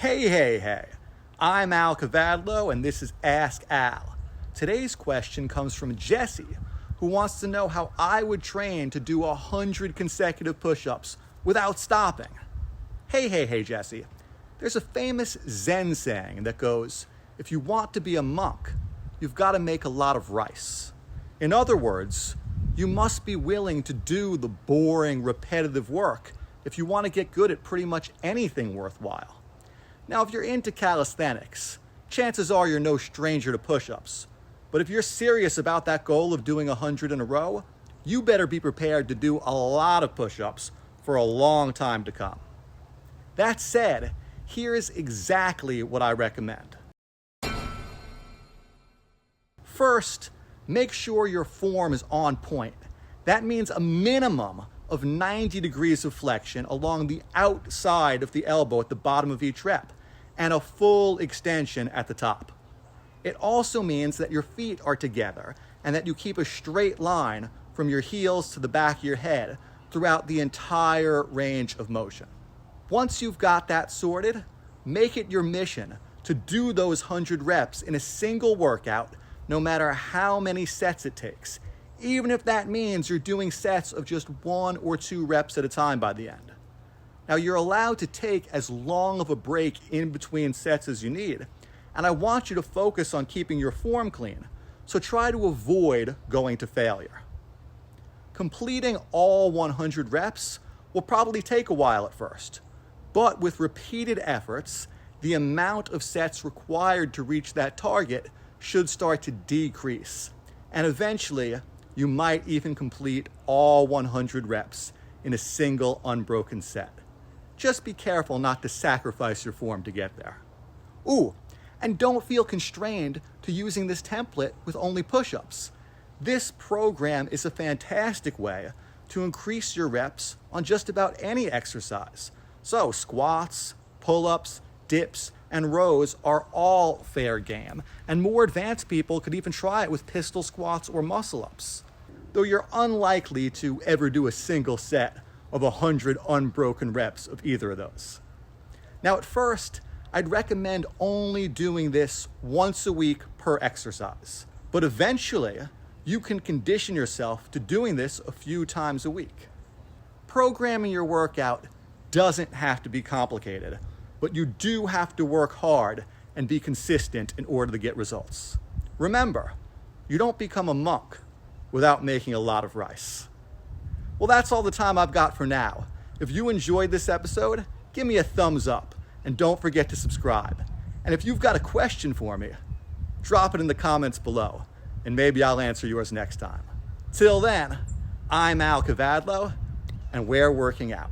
Hey. I'm Al Kavadlo, and this is Ask Al. Today's question comes from Jesse, who wants to know how I would train to do 100 consecutive push-ups without stopping. Hey, Jesse. There's a famous Zen saying that goes, if you want to be a monk, you've got to make a lot of rice. In other words, you must be willing to do the boring, repetitive work if you want to get good at pretty much anything worthwhile. Now, if you're into calisthenics, chances are you're no stranger to push-ups. But if you're serious about that goal of doing 100 in a row, you better be prepared to do a lot of push-ups for a long time to come. That said, here's exactly what I recommend. First, make sure your form is on point. That means a minimum of 90 degrees of flexion along the outside of the elbow at the bottom of each rep, and a full extension at the top. It also means that your feet are together and that you keep a straight line from your heels to the back of your head throughout the entire range of motion. Once you've got that sorted, make it your mission to do those 100 reps in a single workout, no matter how many sets it takes, even if that means you're doing sets of just 1 or 2 reps at a time by the end. Now, you're allowed to take as long of a break in between sets as you need, and I want you to focus on keeping your form clean, so try to avoid going to failure. Completing all 100 reps will probably take a while at first, but with repeated efforts, the amount of sets required to reach that target should start to decrease, and eventually, you might even complete all 100 reps in a single unbroken set. Just be careful not to sacrifice your form to get there. And don't feel constrained to using this template with only push-ups. This program is a fantastic way to increase your reps on just about any exercise. So squats, pull-ups, dips, and rows are all fair game, and more advanced people could even try it with pistol squats or muscle-ups, though you're unlikely to ever do a single set of 100 unbroken reps of either of those. Now, at first, I'd recommend only doing this once a week per exercise, but eventually, you can condition yourself to doing this a few times a week. Programming your workout doesn't have to be complicated, but you do have to work hard and be consistent in order to get results. Remember, you don't become a monk without making a lot of rice. Well, that's all the time I've got for now. If you enjoyed this episode, give me a thumbs up and don't forget to subscribe. And if you've got a question for me, drop it in the comments below and maybe I'll answer yours next time. Till then, I'm Al Kavadlo and we're working out.